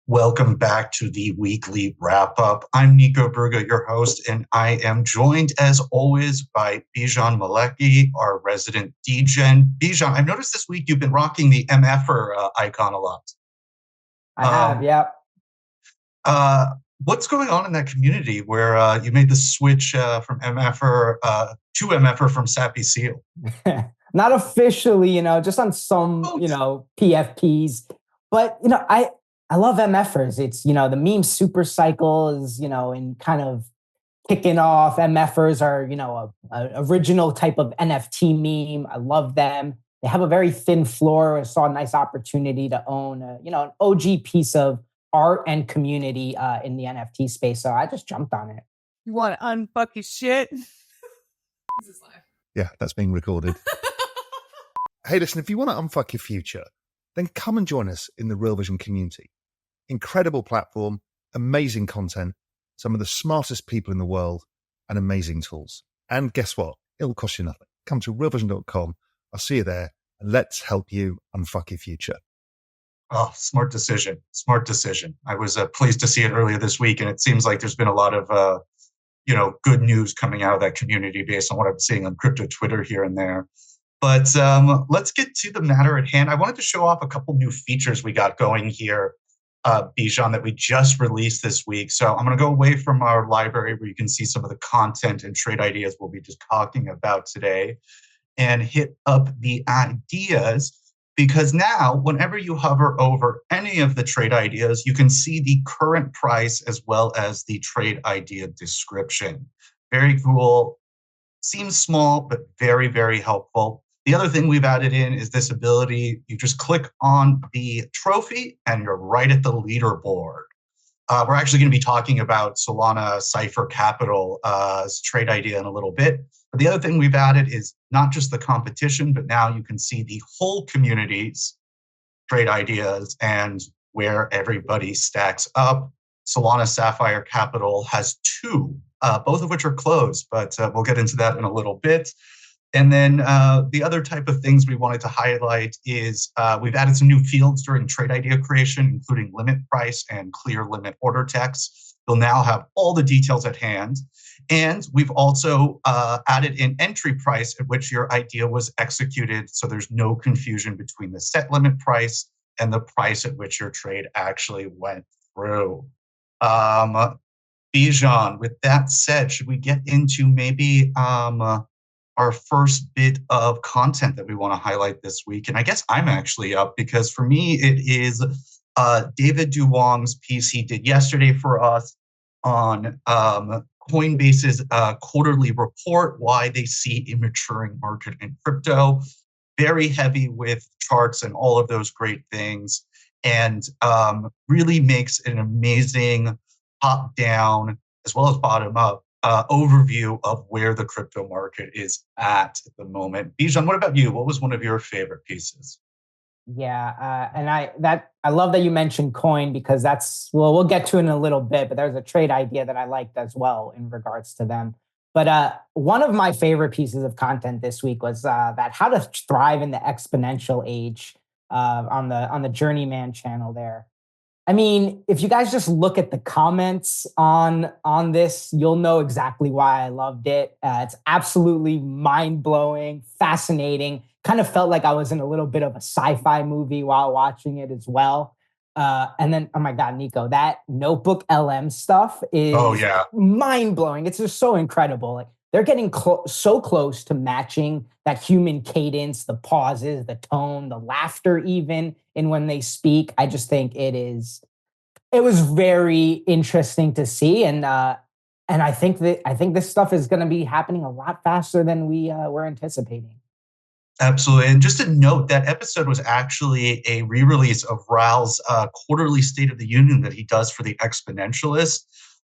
Welcome back to the weekly wrap-up. I'm Nico Brugge, your host, and I am joined, as always, by Bijan Maleki, our resident DGen. Bijan, I've noticed this week you've been rocking the MFer icon a lot. I have, yeah. What's going on in that community where you made the switch from MFer to MFer from Sappy Seal? Not officially, just on some, PFPs. But, I love MFers. It's, the meme super cycle is, in kind of kicking off. MFers are, a original type of NFT meme. I love them. They have a very thin floor. I saw a nice opportunity to own, an OG piece of art and community in the NFT space. So I just jumped on it. You want to unfuck your shit? This is live. Yeah, that's being recorded. Hey, listen, if you want to unfuck your future, then come and join us in the Real Vision community. Incredible platform, amazing content, some of the smartest people in the world, and amazing tools. And guess what? It'll cost you nothing. Come to realvision.com. I'll see you there, and let's help you unfuck your future. Oh, smart decision. Smart decision. I was pleased to see it earlier this week, and it seems like there's been a lot of, good news coming out of that community based on what I'm seeing on crypto Twitter here and there. But let's get to the matter at hand. I wanted to show off a couple new features we got going here, Bijan, that we just released this week. So I'm going to go away from our library where you can see some of the content and trade ideas we'll be just talking about today and hit up the ideas, because now whenever you hover over any of the trade ideas, you can see the current price as well as the trade idea description. Very cool. Seems small, but very, very helpful. The other thing we've added in is this ability. You just click on the trophy and you're right at the leaderboard. We're actually going to be talking about Solana Cypher Capital trade idea in a little bit. But the other thing we've added is not just the competition, but now you can see the whole community's trade ideas and where everybody stacks up. Solana Sapphire Capital has two, both of which are closed, but we'll get into that in a little bit. And then the other type of things we wanted to highlight is we've added some new fields during trade idea creation, including limit price and clear limit order text. You'll now have all the details at hand. And we've also added an entry price at which your idea was executed, so there's no confusion between the set limit price and the price at which your trade actually went through. Bijan, with that said, should we get into maybe our first bit of content that we want to highlight this week? And I guess I'm actually up because for me, it is David Duong's piece he did yesterday for us on Coinbase's quarterly report, why they see a maturing market in crypto. Very heavy with charts and all of those great things, and really makes an amazing top-down as well as bottom-up overview of where the crypto market is at the moment. Bijan, what about you? What was one of your favorite pieces? Yeah, and I love that you mentioned Coin, because we'll get to it in a little bit, but there's a trade idea that I liked as well in regards to them. But one of my favorite pieces of content this week was that how to thrive in the exponential age on the Journeyman channel there. I mean, if you guys just look at the comments on this, you'll know exactly why I loved it. It's absolutely mind-blowing, fascinating. Kind of felt like I was in a little bit of a sci-fi movie while watching it as well. And then, oh my God, Nico, that Notebook LM stuff is mind-blowing. It's just so incredible. Like, they're getting so close to matching that human cadence, the pauses, the tone, the laughter even in when they speak. I just think it was very interesting to see. And I think this stuff is going to be happening a lot faster than we were anticipating. Absolutely. And just to note, that episode was actually a re-release of Raul's quarterly State of the Union that he does for the Exponentialist.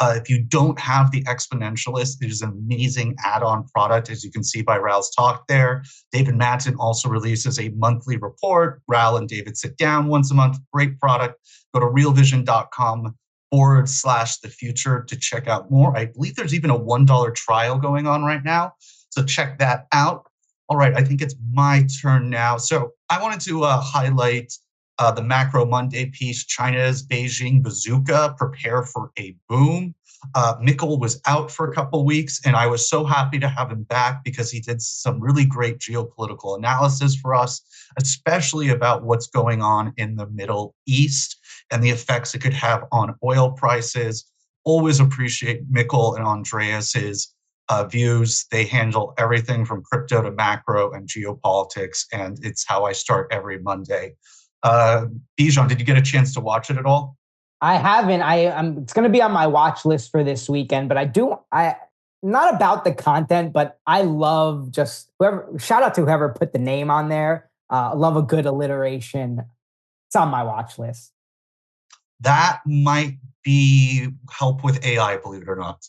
If you don't have the Exponentialist, it is an amazing add-on product, as you can see by Raul's talk there. David Matten also releases a monthly report. Raul and David sit down once a month. Great product. Go to realvision.com/the future to check out more. I believe there's even a $1 trial going on right now. So check that out. All right, I think it's my turn now. So I wanted to highlight The Macro Monday piece, China's Beijing bazooka, prepare for a boom. Mikkel was out for a couple weeks, and I was so happy to have him back because he did some really great geopolitical analysis for us, especially about what's going on in the Middle East and the effects it could have on oil prices. Always appreciate Mikkel and Andreas's views. They handle everything from crypto to macro and geopolitics, and it's how I start every Monday. Bijan, did you get a chance to watch it at all? I haven't. It's going to be on my watch list for this weekend, but I not about the content, but I love just shout out to whoever put the name on there. I love a good alliteration. It's on my watch list. That might be help with AI, believe it or not.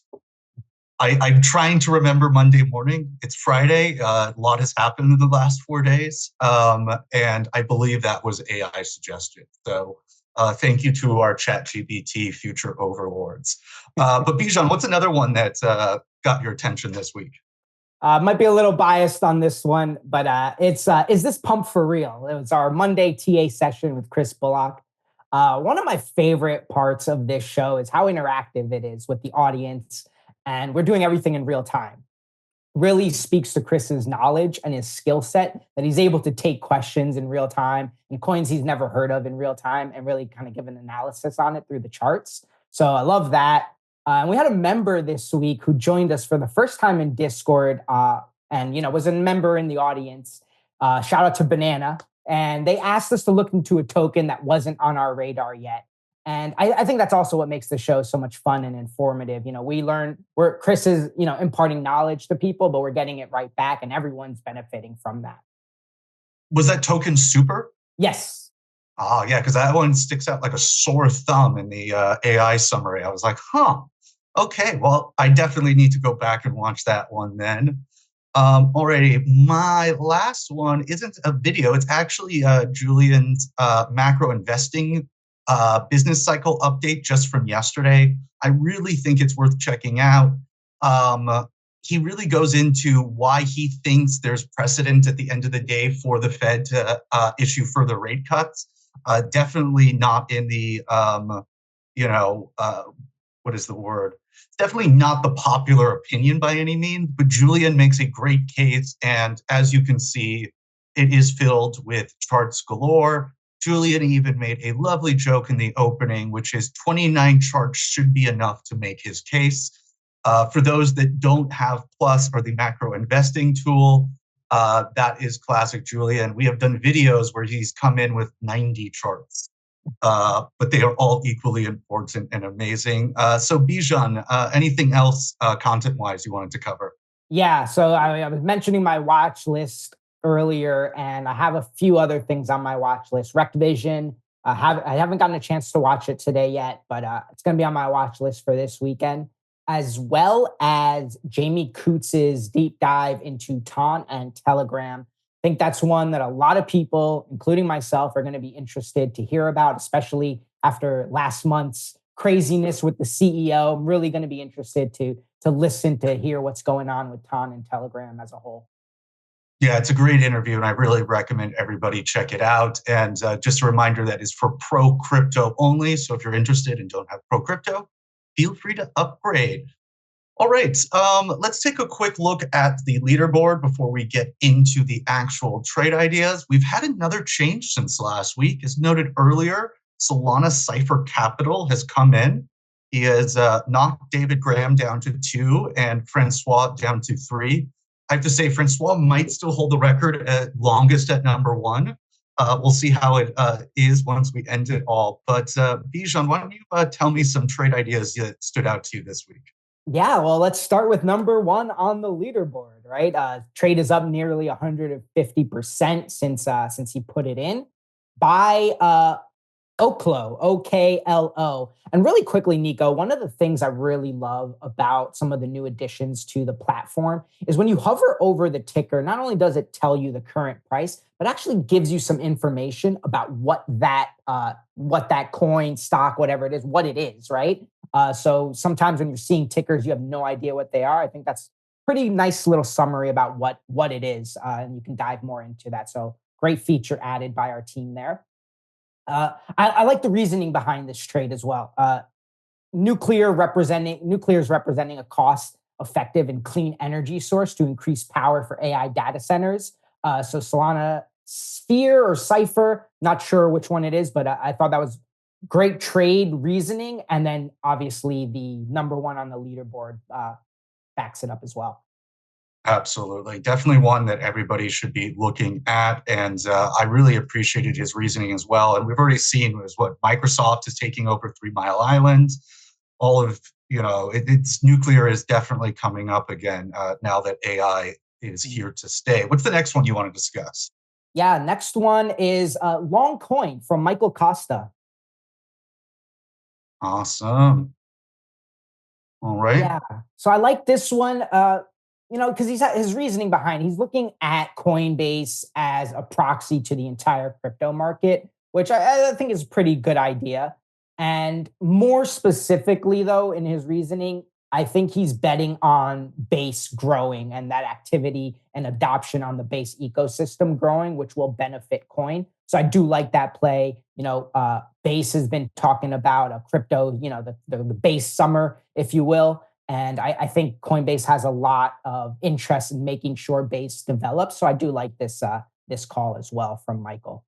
I'm trying to remember Monday morning. It's Friday. A lot has happened in the last 4 days. And I believe that was AI suggested. So thank you to our ChatGPT future overlords. But Bijan, what's another one that got your attention this week? Might be a little biased on this one, but it's Is This Pump For Real? It was our Monday TA session with Chris Bullock. One of my favorite parts of this show is how interactive it is with the audience. And we're doing everything in real time. Really speaks to Chris's knowledge and his skill set that he's able to take questions in real time and coins he's never heard of in real time and really kind of give an analysis on it through the charts. So I love that. And we had a member this week who joined us for the first time in Discord and was a member in the audience. Shout out to Banana. And they asked us to look into a token that wasn't on our radar yet. And I think that's also what makes the show so much fun and informative. Chris is, imparting knowledge to people, but we're getting it right back and everyone's benefiting from that. Was that token super? Yes. Oh, yeah, because that one sticks out like a sore thumb in the AI summary. I was like, okay, well, I definitely need to go back and watch that one then. Alrighty, my last one isn't a video. It's actually Julian's macro investing business cycle update just from yesterday. I really think it's worth checking out. He really goes into why he thinks there's precedent at the end of the day for the Fed to issue further rate cuts. Definitely not in the, what is the word? Definitely not the popular opinion by any means, but Julian makes a great case. And as you can see, it is filled with charts galore. Julian even made a lovely joke in the opening, which is 29 charts should be enough to make his case. For those that don't have Plus or the macro investing tool, that is classic Julian. We have done videos where he's come in with 90 charts, but they are all equally important and amazing. So Bijan, anything else content-wise you wanted to cover? Yeah, so I was mentioning my watch list earlier, and I have a few other things on my watch list. Realvision, I haven't gotten a chance to watch it today yet, but it's going to be on my watch list for this weekend, as well as Jamie Coots's deep dive into Ton and Telegram. I think that's one that a lot of people, including myself, are going to be interested to hear about, especially after last month's craziness with the CEO. I'm really going to be interested to listen to hear what's going on with Ton and Telegram as a whole. Yeah, it's a great interview, and I really recommend everybody check it out. And just a reminder that is for pro crypto only. So if you're interested and don't have pro crypto, feel free to upgrade. All right, let's take a quick look at the leaderboard before we get into the actual trade ideas. We've had another change since last week. As noted earlier, Solana Cypher Capital has come in. He has knocked David Graham down to 2 and Francois down to 3. I have to say, Francois might still hold the record at longest at number 1. We'll see how it is once we end it all. But Bijan, why don't you tell me some trade ideas that stood out to you this week? Yeah, well, let's start with number 1 on the leaderboard, right? Trade is up nearly 150% since he put it in by Oklo, OKLO. And really quickly, Nico, one of the things I really love about some of the new additions to the platform is when you hover over the ticker, not only does it tell you the current price, but actually gives you some information about what that coin, stock, whatever it is, what it is, right? So sometimes when you're seeing tickers, you have no idea what they are. I think that's pretty nice little summary about what it is, and you can dive more into that. So great feature added by our team there. I like the reasoning behind this trade as well. Nuclear is representing a cost-effective and clean energy source to increase power for AI data centers. So Solana Sphere or Cipher, not sure which one it is, but I thought that was great trade reasoning. And then obviously the number one on the leaderboard backs it up as well. Absolutely. Definitely one that everybody should be looking at. And I really appreciated his reasoning as well. And we've already seen was what Microsoft is taking over 3 Mile Island. All of, it's nuclear is definitely coming up again now that AI is here to stay. What's the next one you want to discuss? Yeah, next one is Long Coin from Michael Costa. Awesome. All right. Yeah. So I like this one, because his reasoning behind, he's looking at Coinbase as a proxy to the entire crypto market, which I think is a pretty good idea. And more specifically, though, in his reasoning, I think he's betting on Base growing and that activity and adoption on the Base ecosystem growing, which will benefit Coin. So I do like that play. Base has been talking about a crypto, the Base summer, if you will. And I think Coinbase has a lot of interest in making sure Base develops. So I do like this call as well from Michael.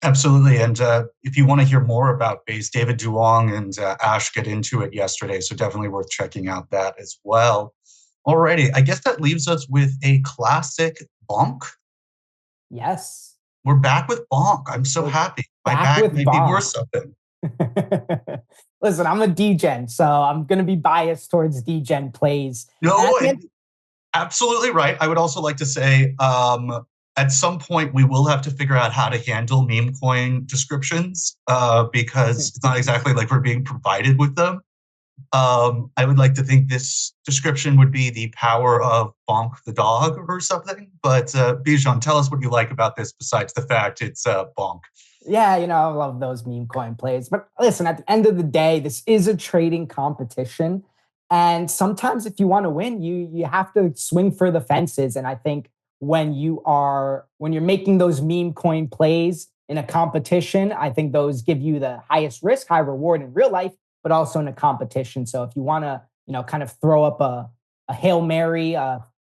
Absolutely. And if you want to hear more about Base, David Duong and Ash get into it yesterday. So definitely worth checking out that as well. Alrighty. I guess that leaves us with a classic bonk. Yes. We're back with bonk. I'm so happy. My bag may be worth something. Listen, I'm a DGen, so I'm going to be biased towards DGen plays. No, absolutely right. I would also like to say, at some point, we will have to figure out how to handle meme coin descriptions because it's not exactly like we're being provided with them. I would like to think this description would be the power of Bonk the dog or something. But Bijan, tell us what you like about this besides the fact it's Bonk. Yeah, I love those meme coin plays. But listen, at the end of the day, this is a trading competition. And sometimes if you want to win, you have to swing for the fences. And I think when you're making those meme coin plays in a competition, I think those give you the highest risk, high reward in real life, but also in a competition. So if you want to, kind of throw up a Hail Mary,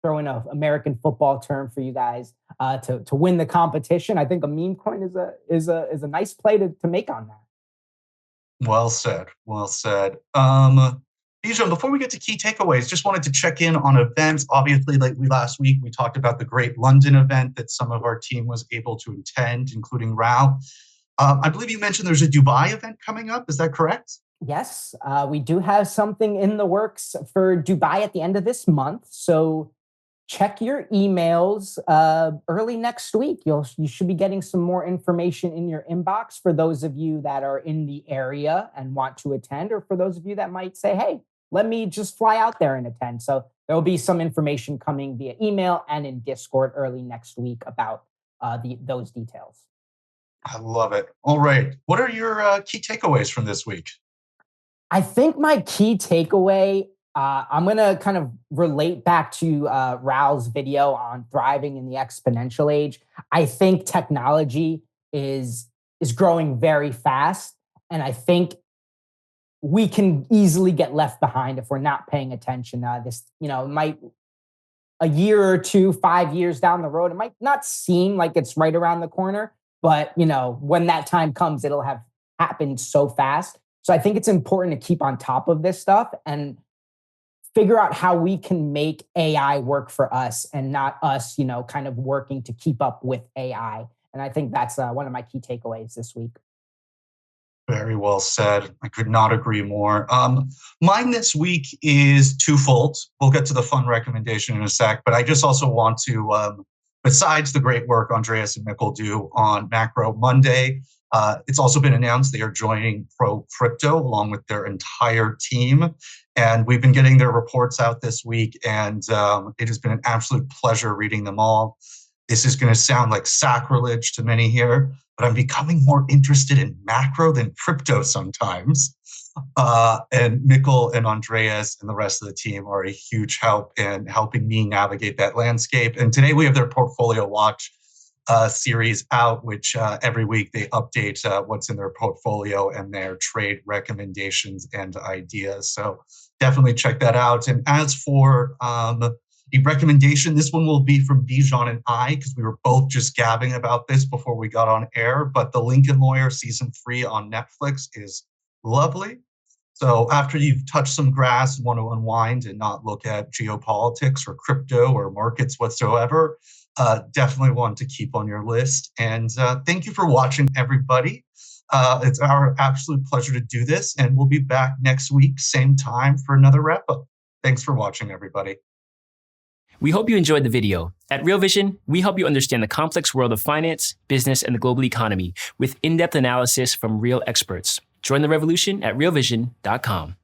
throw in an American football term for you guys to win the competition, I think a meme coin is a nice play to make on that. Well said. Well said. Bijan, before we get to key takeaways, just wanted to check in on events. Obviously, like last week, we talked about the great London event that some of our team was able to attend, including Rao. I believe you mentioned there's a Dubai event coming up. Is that correct? Yes, we do have something in the works for Dubai at the end of this month. So check your emails early next week. You should be getting some more information in your inbox for those of you that are in the area and want to attend, or for those of you that might say, hey, let me just fly out there and attend. So there will be some information coming via email and in Discord early next week about those details. I love it. All right. What are your key takeaways from this week? I think my key takeaway, I'm going to kind of relate back to Raoul's video on thriving in the exponential age. I think technology is growing very fast. And I think we can easily get left behind if we're not paying attention. This, might a year or two, 5 years down the road, it might not seem like it's right around the corner, but when that time comes, it'll have happened so fast. So I think it's important to keep on top of this stuff and figure out how we can make AI work for us and not us, kind of working to keep up with AI. And I think that's one of my key takeaways this week. Very well said. I could not agree more. Mine this week is twofold. We'll get to the fun recommendation in a sec, but I just also want to, besides the great work Andreas and Nico do on Macro Monday, it's also been announced they are joining Pro Crypto along with their entire team. And we've been getting their reports out this week, and it has been an absolute pleasure reading them all. This is going to sound like sacrilege to many here, but I'm becoming more interested in macro than crypto sometimes. And Mikkel and Andreas and the rest of the team are a huge help in helping me navigate that landscape. And today we have their portfolio watch series out, which every week they update what's in their portfolio and their trade recommendations and ideas. So definitely check that out. And as for the recommendation, this one will be from Bijan and I, because we were both just gabbing about this before we got on air. But The Lincoln Lawyer season 3 on Netflix is lovely. So after you've touched some grass and want to unwind and not look at geopolitics or crypto or markets whatsoever, definitely one to keep on your list. And thank you for watching, everybody. It's our absolute pleasure to do this, and we'll be back next week, same time, for another wrap-up. Thanks for watching, everybody. We hope you enjoyed the video. At Real Vision, we help you understand the complex world of finance, business, and the global economy with in-depth analysis from real experts. Join the revolution at realvision.com.